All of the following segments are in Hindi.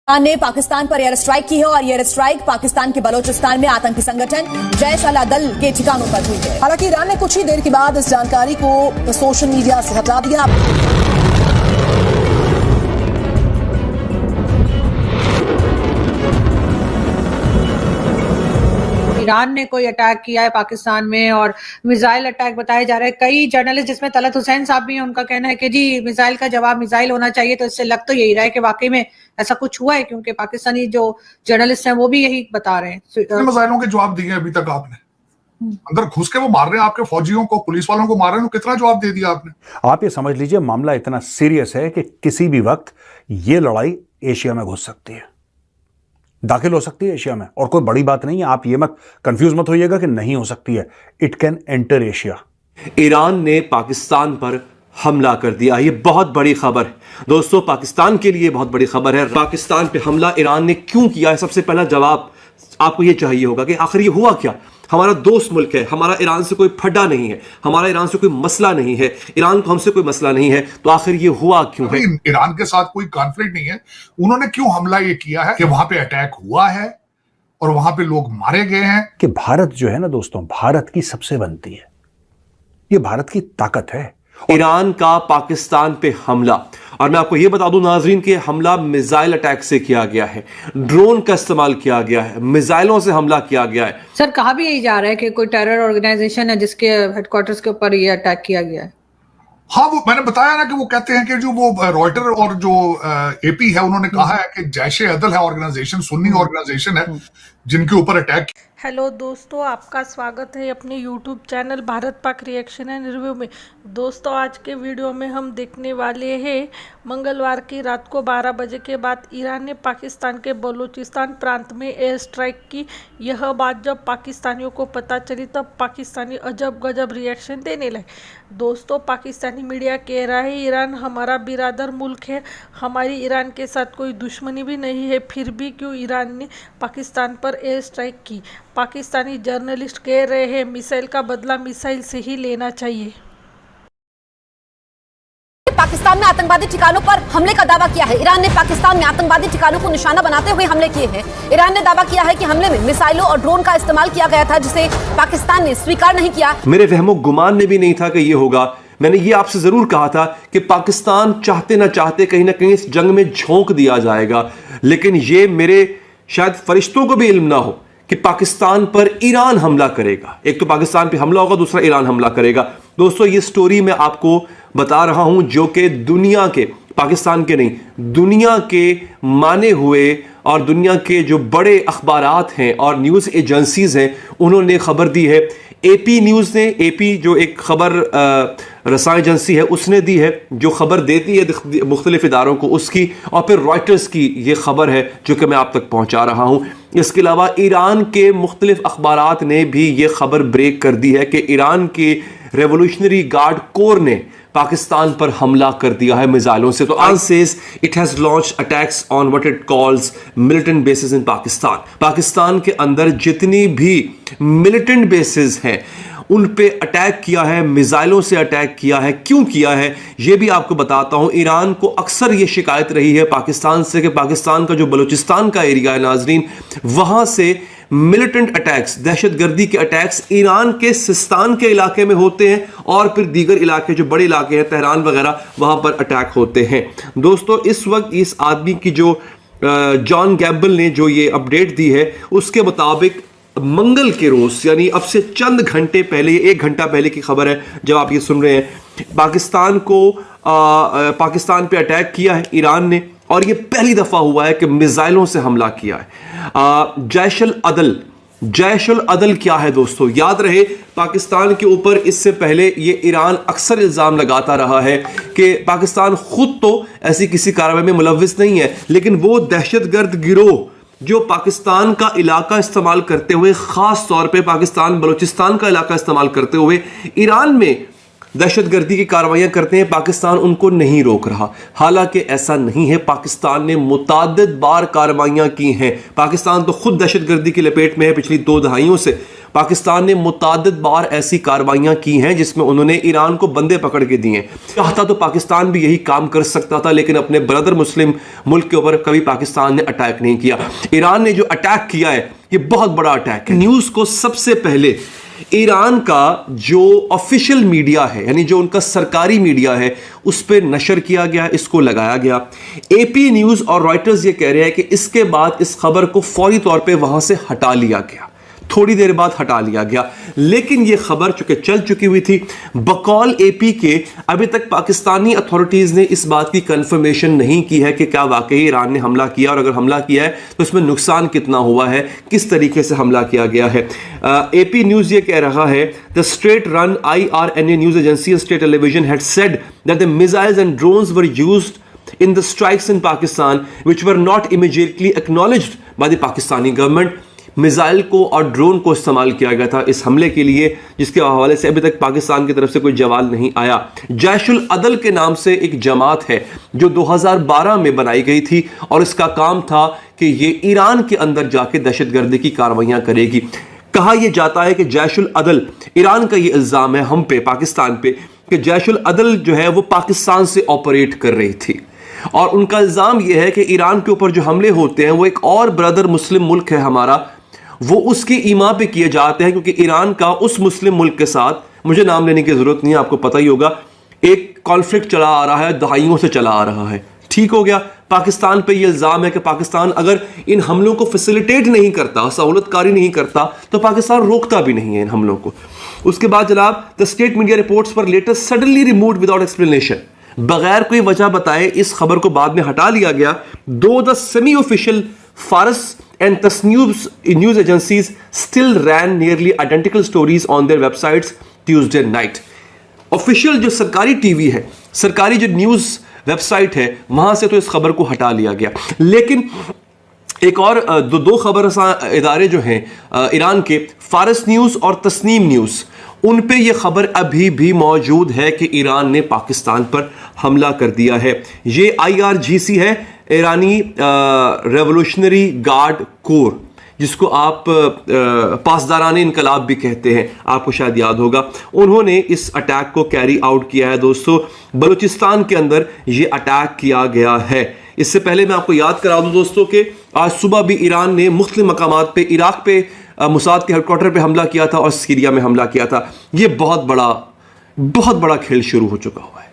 ने पाकिस्तान पर एयर स्ट्राइक की है और एयर स्ट्राइक पाकिस्तान के बलोचिस्तान में आतंकी संगठन जैश अल दल के ठिकानों पर हुई है। हालांकि ईरान ने कुछ ही देर के बाद इस जानकारी को सोशल मीडिया से हटा दिया। ईरान ने कोई अटैक किया है पाकिस्तान में और मिसाइल अटैक बताए जा रहे हैं। कई जर्नलिस्ट जिसमें तलत हुसैन साहब भी हैं, उनका कहना है कि जी मिसाइल का जवाब मिसाइल होना चाहिए। तो इससे लग तो यही रहा है कि वाकई में ऐसा कुछ हुआ है, क्योंकि पाकिस्तानी जो जर्नलिस्ट हैं वो भी यही बता रहे हैं। मिसाइलों के जवाब दिए अभी तक आपने? अंदर घुस के वो मार रहे हैं आपके फौजियों को, पुलिस वालों को मार रहे हैं, कितना जवाब दे दिया आपने? आप ये समझ लीजिए मामला इतना सीरियस है कि किसी भी वक्त ये लड़ाई एशिया में घुस सकती है, दाखिल हो सकती है एशिया में। और कोई बड़ी बात नहीं है, आप ये मत कंफ्यूज मत होइएगा कि नहीं हो सकती है। It can enter Asia. Iran ने पाकिस्तान पर हमला कर दिया। ये बहुत बड़ी खबर है दोस्तों, पाकिस्तान के लिए बहुत बड़ी खबर है। पाकिस्तान पे हमला ईरान ने क्यों किया है, सबसे पहला जवाब आपको ये चाहिए होगा कि आखिर ये हुआ क्या। हमारा दोस्त मुल्क है, हमारा ईरान से कोई फड्डा नहीं है, हमारा ईरान से कोई मसला नहीं है, ईरान को हमसे कोई मसला नहीं है, तो आखिर ये हुआ क्यों है? ईरान के साथ कोई कॉन्फ्लिक्ट नहीं है, उन्होंने क्यों हमला ये किया है कि वहां पे अटैक हुआ है और वहां पे लोग मारे गए हैं। कि भारत जो है ना दोस्तों, भारत की सबसे बनती है, ये भारत की ताकत है। ईरान का पाकिस्तान पे हमला, और मैं आपको यह बता दूं नाजरीन कि हमला मिसाइल अटैक से किया गया है, ड्रोन का इस्तेमाल किया गया है, मिसाइलों से हमला किया गया है। सर कहा भी यही जा रहा है कि कोई टेरर ऑर्गेनाइजेशन है जिसके हेडक्वार्टर्स के ऊपर ये अटैक किया गया है। हाँ, वो मैंने बताया ना कि वो कहते हैं कि जो वो रॉयटर और जो एपी है, उन्होंने कहा है कि जैश ए अदल है ऑर्गेनाइजेशन, सुन्नी ऑर्गेनाइजेशन है जिनके ऊपर अटैक। हेलो दोस्तों, आपका स्वागत है अपने YouTube channel Bharat Pak reaction and review में। दोस्तों आज के वीडियो में हम देखने वाले हैं मंगलवार की रात को 12 बजे के बाद ईरान ने पाकिस्तान के बलूचिस्तान प्रांत में एयर स्ट्राइक की। यह बात जब पाकिस्तानियों को पता चली तब पाकिस्तानी अजब गजब रिएक्शन देने लगे। दोस्तों पाकिस्तानी मीडिया कह रहा है ईरान हमारा बिरादर मुल्क है, हमारी ईरान के साथ कोई दुश्मनी भी नहीं है, फिर भी क्यों ईरान ने पाकिस्तान पर एयर स्ट्राइक की। पाकिस्तानी जर्नलिस्ट कह रहे हैं मिसाइल का बदला मिसाइल से ही लेना चाहिए। पाकिस्तान में आतंकवादी ठिकानों पर हमले का दावा किया है। ईरान ने पाकिस्तान में आतंकवादी ठिकानों को निशाना बनाते हुए हमले किए हैं। ईरान ने दावा किया है कि हमले में मिसाइलों और ड्रोन का इस्तेमाल किया गया था, जिसे पाकिस्तान ने स्वीकार नहीं किया। मेरे वहमो गुमान में भी नहीं था कि ये होगा। मैंने ये आपसे जरूर कहा था कि पाकिस्तान चाहते ना चाहते कहीं ना कहीं इस जंग में झोंक दिया जाएगा, लेकिन ये मेरे शायद फरिश्तों को भी इल्म ना हो कि पाकिस्तान पर ईरान हमला करेगा। एक तो पाकिस्तान पे हमला होगा, दूसरा ईरान हमला करेगा। दोस्तों ये स्टोरी मैं आपको बता रहा हूं जो कि दुनिया के, पाकिस्तान के नहीं, दुनिया के माने हुए और दुनिया के जो बड़े अखबारात हैं और न्यूज़ एजेंसीज हैं उन्होंने खबर दी है। एपी न्यूज़ ने, एपी जो एक खबर रसायन एजेंसी है, उसने दी है, जो खबर देती है मुख्तलिफ इदारों को उसकी, और फिर रॉयटर्स की ये खबर है जो कि मैं आप तक पहुंचा रहा हूं। इसके अलावा ईरान के मुख्तलिफ अखबारात ने भी ये खबर ब्रेक कर दी है कि ईरान के रेवोल्यूशनरी गार्ड कोर ने पाकिस्तान पर हमला कर दिया है मिसाइलों से। तो आज says it has launch attacks on what it calls militant bases in Pakistan. Pakistan के अंदर जितनी भी मिलिटेंट बेसिस हैं उन पे अटैक किया है, मिसाइलों से अटैक किया है। क्यों किया है ये भी आपको बताता हूं। ईरान को अक्सर ये शिकायत रही है पाकिस्तान से कि पाकिस्तान का जो बलूचिस्तान का एरिया है नाजरीन, वहां से मिलिटेंट अटैक्स, दहशतगर्दी के अटैक्स ईरान के सिस्तान के इलाके में होते हैं और फिर दीगर इलाके जो बड़े इलाके हैं तेहरान वगैरह, वहां पर अटैक होते हैं। दोस्तों इस वक्त इस आदमी की जो जॉन गैबल ने जो ये अपडेट दी है उसके मुताबिक मंगल के रोज, यानी अब से चंद घंटे पहले, 1 घंटा पहले की खबर है जब आप ये सुन रहे हैं, पाकिस्तान पे अटैक किया है ईरान ने, और ये पहली दफा हुआ है कि मिसाइलों से हमला किया है। जैश अल अदल क्या है दोस्तों? याद रहे पाकिस्तान के ऊपर इससे पहले ये ईरान अक्सर इल्जाम लगाता रहा है कि पाकिस्तान खुद तो ऐसी किसी कार्रवाई में मुलव्विस नहीं है, लेकिन वो दहशतगर्द गिरोह जो पाकिस्तान का इलाका इस्तेमाल करते हुए, खास तौर पे पाकिस्तान बलूचिस्तान का इलाका इस्तेमाल करते हुए ईरान में दहशतगर्दी की कार्रवाइयां करते हैं, पाकिस्तान उनको नहीं रोक रहा। हालांकि ऐसा नहीं है, पाकिस्तान ने मुताद्दिद बार कार्रवाइयां की हैं। पाकिस्तान तो खुद दहशतगर्दी की लपेट में है पिछली 2 दहाइयों से, पाकिस्तान ने मुताद्दिद बार ऐसी कार्रवाइयां की हैं जिसमें उन्होंने ईरान को बंदे पकड़ के दिए। चाहता तो पाकिस्तान भी यही काम कर सकता था, लेकिन अपने ब्रदर मुस्लिम मुल्क के ऊपर कभी पाकिस्तान ने अटैक नहीं किया। ईरान ने जो अटैक किया है ये बहुत बड़ा अटैक है। न्यूज़ को सबसे पहले ईरान का जो ऑफिशियल मीडिया है, यानी जो उनका सरकारी मीडिया है, उस पर नशर किया गया, इसको लगाया गया। एपी न्यूज़ और रॉयटर्स ये कह रहे हैं कि इसके बाद इस खबर को फौरी तौर पे वहां से हटा लिया गया, थोड़ी देर बाद हटा लिया गया। लेकिन यह खबर चूंकि चल चुकी हुई थी, बकौल एपी के अभी तक पाकिस्तानी अथॉरिटीज ने इस बात की कंफर्मेशन नहीं की है कि क्या वाकई ईरान ने हमला किया, और अगर हमला किया है तो इसमें नुकसान कितना हुआ है, किस तरीके से हमला किया गया है। एपी न्यूज ये कह रहा है, the state run IRNA news agency and state television had said that the missiles and drones were used in the strikes in Pakistan which were not immediately acknowledged by the Pakistani government। Missile को और ड्रोन को इस्तेमाल किया गया था इस हमले के लिए, जिसके हवाले से अभी तक पाकिस्तान की तरफ से कोई जवाब नहीं आया। जैशुल अदल के नाम से एक जमात है जो 2012 में बनाई गई थी, और इसका काम था कि ये ईरान के अंदर जाके दहशतगर्दी की कार्रवाइयां करेगी। कहा यह जाता है कि जैशुल अदल, ईरान का ये इल्ज़ाम है हम पे, पाकिस्तान पे, कि जैशुल अदल जो है वो पाकिस्तान से ऑपरेट कर रही थी, और उनका इल्ज़ाम यह है कि ईरान के ऊपर जो हमले होते हैं वो एक और ब्रदर मुस्लिम मुल्क है हमारा, वो उसकी ईमा पे किए जाते हैं, क्योंकि ईरान का उस मुस्लिम मुल्क के साथ, मुझे नाम लेने की जरूरत नहीं है, आपको पता ही होगा, एक कॉन्फ्लिक्ट चला आ रहा है, दहाइयों से चला आ रहा है। ठीक हो गया, पाकिस्तान पे ये इल्जाम है कि पाकिस्तान अगर इन हमलों को फैसिलिटेट नहीं करता, सहूलतकारी नहीं करता, तो पाकिस्तान रोकता भी नहीं है इन हमलों को। उसके बाद जनाब, द स्टेट मीडिया रिपोर्ट्स पर latest suddenly removed without explanation, बगैर कोई वजह बताए इस खबर को बाद में हटा लिया गया। दो द सेमी ऑफिशियल फारस and Tasnews news agencies still ran nearly identical stories on their websites Tuesday night। Official जो सरकारी टीवी है, सरकारी जो न्यूज़ वेबसाइट है, वहां से तो इस खबर को हटा लिया गया। लेकिन एक और दो खबर इदारे जो हैं ईरान के, फारस न्यूज़ और तस्नीम न्यूज़, उन पे ये खबर अभी भी मौजूद है कि ईरान ने पाकिस्तान पर हमला कर दिया है। ये IRGC है, ईरानी रेवोल्यूशनरी गार्ड कोर, जिसको आप पासदारान इनकलाब भी कहते हैं, आपको शायद याद होगा। उन्होंने इस अटैक को कैरी आउट किया है। दोस्तों, बलूचिस्तान के अंदर ये अटैक किया गया है। इससे पहले मैं आपको याद करा दूं दोस्तों कि आज सुबह भी ईरान ने मुख्तलिफ मकामात पे, इराक पे मुसाद के हेडक्वार्टर पे हमला किया था और सीरिया में हमला किया था। ये बहुत बड़ा खेल शुरू हो चुका हुआ है।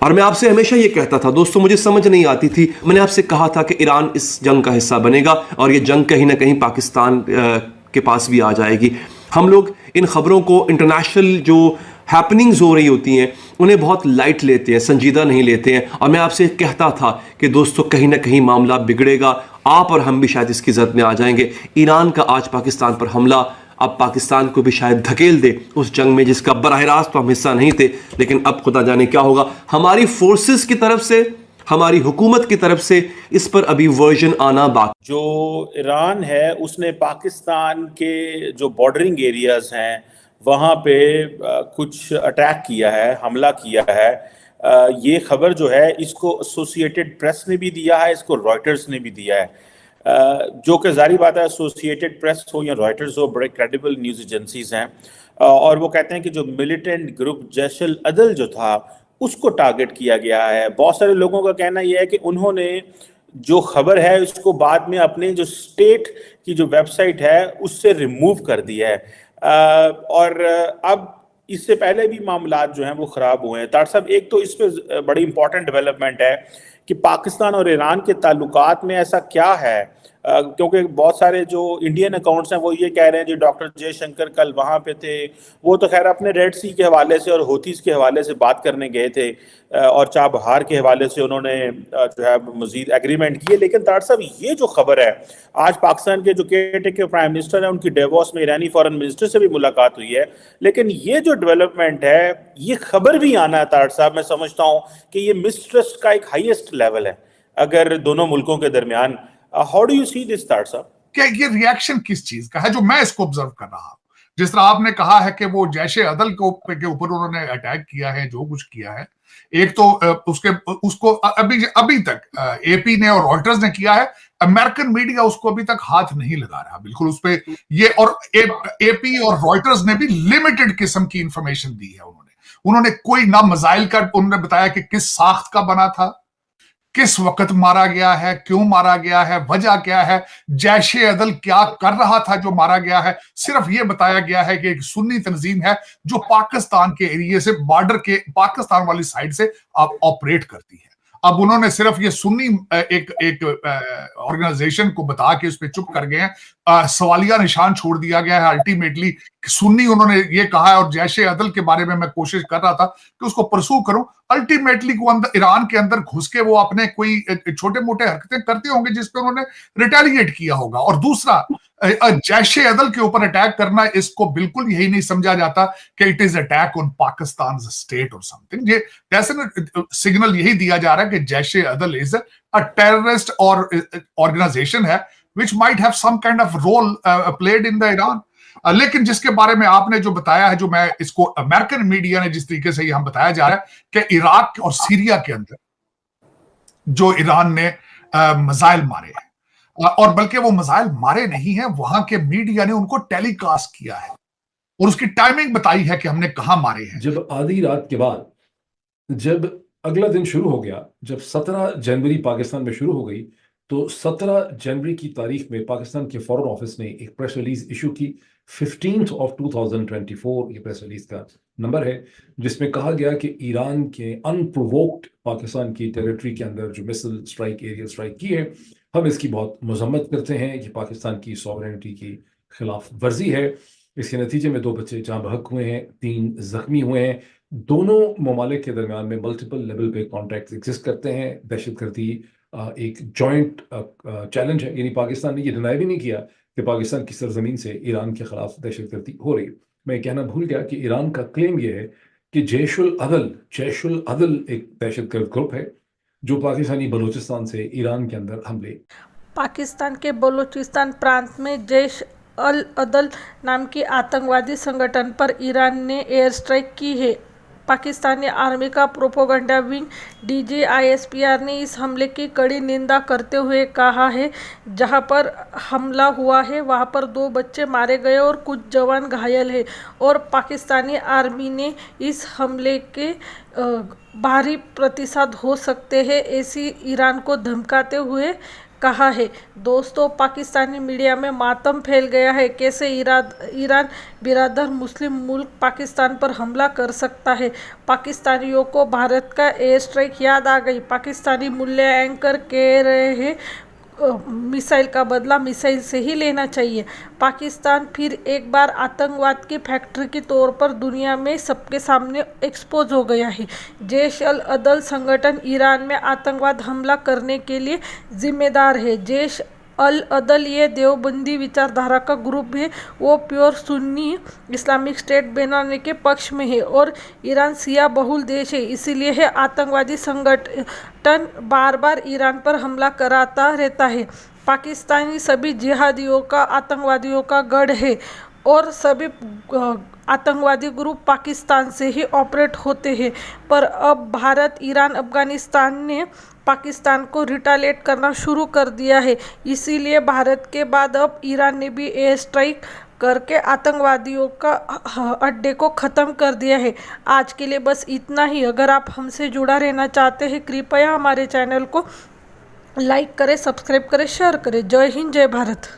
और मैं आपसे हमेशा ये कहता था दोस्तों, मुझे समझ नहीं आती थी, मैंने आपसे कहा था कि ईरान इस जंग का हिस्सा बनेगा और ये जंग कहीं ना कहीं पाकिस्तान के पास भी आ जाएगी। हम लोग इन खबरों को, इंटरनेशनल जो हैपनिंग्स हो रही होती हैं, उन्हें बहुत लाइट लेते हैं, संजीदा नहीं लेते हैं। और मैं आपसे कहता था कि दोस्तों कहीं ना कहीं मामला बिगड़ेगा, आप और हम भी शायद इसकी जद में आ जाएंगे। ईरान का आज पाकिस्तान पर हमला अब पाकिस्तान को भी शायद धकेल दे उस जंग में जिसका बराह रास्त तो हम हिस्सा नहीं थे, लेकिन अब खुदा जाने क्या होगा। हमारी फोर्सेस की तरफ से, हमारी हुकूमत की तरफ से इस पर अभी वर्जन आना बाकी। जो ईरान है उसने पाकिस्तान के जो बॉर्डरिंग एरियाज हैं वहाँ पे कुछ अटैक किया है, हमला किया है। ये खबर जो है इसको एसोसिएटेड प्रेस ने भी दिया है, इसको रॉयटर्स ने भी दिया है। जो कि जारी बात है, एसोसिएटेड प्रेस हो या रॉयटर्स हो, बड़े क्रेडिबल न्यूज़ एजेंसीज हैं। और वो कहते हैं कि जो मिलिटेंट ग्रुप जैशुल अदल जो था उसको टारगेट किया गया है। बहुत सारे लोगों का कहना यह है कि उन्होंने जो खबर है उसको बाद में अपने जो स्टेट की जो वेबसाइट है उससे रिमूव कर दिया है। और अब इससे पहले भी मामलात जो हैं वो ख़राब हुए हैं। तार साहब, एक तो इस पर बड़ी इंपॉर्टेंट डेवलपमेंट है कि पाकिस्तान और ईरान के ताल्लुकात में ऐसा क्या है, क्योंकि बहुत सारे जो इंडियन अकाउंट्स हैं वो ये कह रहे हैं जी डॉक्टर जयशंकर कल वहाँ पे थे, वो तो खैर अपने रेड सी के हवाले से और होतीज़ के हवाले से बात करने गए थे और चाबहार के हवाले से उन्होंने जो है मज़ीद एग्रीमेंट किए। लेकिन तार साहब, ये जो खबर है, आज पाकिस्तान के जो केयरटेकर प्राइम मिनिस्टर हैं उनकी डेवोस में ईरानी फॉरेन मिनिस्टर से भी मुलाकात हुई है, लेकिन ये जो डेवलपमेंट है, ये खबर भी आना है तार साहब, मैं समझता हूँ कि ये मिसट्रस्ट का एक हाईएस्ट लेवल है अगर दोनों मुल्कों के दरमियान। How do you see this तार साहब? क्या ये रिएक्शन किस चीज का है जो मैं इसको ऑब्जर्व कर रहा हूं? जिस तरह आपने कहा है कि वो जैशे अदल के ऊपर उन्होंने अटैक किया है, जो कुछ किया है, एक तो उसको अभी तक एपी ने और रॉयटर्स ने किया है, अमेरिकन मीडिया उसको अभी तक हाथ नहीं लगा रहा बिल्कुल उस पे। ये और एपी और रॉयटर्स ने भी लिमिटेड किस्म की इंफॉर्मेशन दी है। उन्होंने कोई ना मिसाइल का उन्होंने बताया कि किस साख्त का बना था, किस वक्त मारा गया है, क्यों मारा गया है, वजह क्या है, जैशे अदल क्या कर रहा था जो मारा गया है। सिर्फ ये बताया गया है कि एक सुन्नी तंजीम है जो पाकिस्तान के एरिया से, बॉर्डर के पाकिस्तान वाली साइड से ऑपरेट करती है। अब उन्होंने सिर्फ ये सुन्नी एक ऑर्गेनाइजेशन को बता के उस पर चुप कर गए हैं, सवालिया निशान छोड़ दिया गया है। अल्टीमेटली सुन्नी उन्होंने ये कहा है, और जैशे अदल के बारे में मैं कोशिश कर रहा था कि उसको परसू करूं। अल्टीमेटली वो ईरान के अंदर घुस के वो अपने कोई छोटे मोटे हरकतें करते होंगे जिसपे उन्होंने रिटेलिएट किया होगा। और दूसरा, जैशे अदल के ऊपर अटैक करना, इसको बिल्कुल यही नहीं समझा जाता कि it is attack on Pakistan state और समथिंग। ये डेफिनेट सिग्नल यही दिया जा रहा है कि जैशे अदल इज अ टेररिस्ट और ऑर्गेनाइजेशन है which might have some kind of role played in the Iran। लेकिन जिसके बारे में आपने जो बताया है, जो मैं इसको अमेरिकन मीडिया ने जिस तरीके से यहां बताया जा रहा है कि इराक और सीरिया के अंदर जो ईरान ने मिसाइल मारे हैं, और बल्कि वो मिसाइल मारे नहीं हैं, वहां के मीडिया ने उनको टेलीकास्ट किया है और उसकी टाइमिंग बताई है कि हमने कहां मारे हैं। जब आधी रात के बाद, जब अगला दिन शुरू हो गया, जब 17 जनवरी पाकिस्तान में शुरू हो गई, तो 17 जनवरी की तारीख में पाकिस्तान के फॉरेन ऑफिस ने एक प्रेस रिलीज इशू की। 15 of 2024 ये प्रेस रिलीज का नंबर है, जिसमें कहा गया कि ईरान के अनप्रोवोक्ड पाकिस्तान की टेरिटरी के अंदर जो मिसाइल स्ट्राइक, एरियल स्ट्राइक की है, हम इसकी बहुत मजम्मत करते हैं। ये पाकिस्तान की सॉवरेनिटी की खिलाफ वर्जी है। इसके नतीजे में 2 बच्चे जाँ बहक हुए हैं, 3 जख्मी हुए हैं। दोनों ममालिक के दरमियान में मल्टीपल लेवल पे कॉन्टैक्ट एग्जिस्ट करते हैं। दहशतगर्दी एक जॉइंट चैलेंज है, यानी पाकिस्तान ने ये डिनाई भी नहीं किया कि पाकिस्तान की सरजमीन से ईरान के खिलाफ दहशतगर्दी हो रही है। मैं कहना भूल गया कि ईरान का क्लेम ये है कि जैशुल अदल एक दहशतगर्द ग्रुप है जो पाकिस्तानी बलूचिस्तान से ईरान के अंदर हमले। पाकिस्तान के बलूचिस्तान प्रांत में जैश अल अदल नाम की आतंकवादी संगठन पर ईरान ने एयर स्ट्राइक की है। पाकिस्तानी आर्मी का प्रोपेगेंडा विंग DGISPR ने इस हमले की कड़ी निंदा करते हुए कहा है, जहां पर हमला हुआ है वहां पर 2 बच्चे मारे गए और कुछ जवान घायल है, और पाकिस्तानी आर्मी ने इस हमले के भारी प्रतिशत हो सकते हैं ऐसी ईरान को धमकाते हुए कहा है। दोस्तों, पाकिस्तानी मीडिया में मातम फैल गया है, कैसे ईरान बिरादर मुस्लिम मुल्क पाकिस्तान पर हमला कर सकता है। पाकिस्तानियों को भारत का एयर स्ट्राइक याद आ गई। पाकिस्तानी मूल्य एंकर कह रहे हैं मिसाइल का बदला मिसाइल से ही लेना चाहिए। पाकिस्तान फिर एक बार आतंकवाद की फैक्ट्री के तौर पर दुनिया में सबके सामने एक्सपोज हो गया है। जैश अल अदल संगठन ईरान में आतंकवाद हमला करने के लिए जिम्मेदार है। जैश अल अदल ये देवबंदी विचारधारा का ग्रुप है। वो प्योर सुन्नी इस्लामिक स्टेट बनाने के पक्ष में है और ईरान शिया बहुल देश है, इसीलिए है आतंकवादी संगठन बार बार ईरान पर हमला कराता रहता है। पाकिस्तानी सभी जिहादियों का, आतंकवादियों का गढ़ है और सभी आतंकवादी ग्रुप पाकिस्तान से ही ऑपरेट होते हैं। पर अब भारत, ईरान, अफगानिस्तान ने पाकिस्तान को रिटालिएट करना शुरू कर दिया है। इसीलिए भारत के बाद अब ईरान ने भी एयर स्ट्राइक करके आतंकवादियों का अड्डे को ख़त्म कर दिया है। आज के लिए बस इतना ही। अगर आप हमसे जुड़ा रहना चाहते हैं, कृपया हमारे चैनल को लाइक करें, सब्सक्राइब करें, शेयर करें। जय हिंद, जय भारत।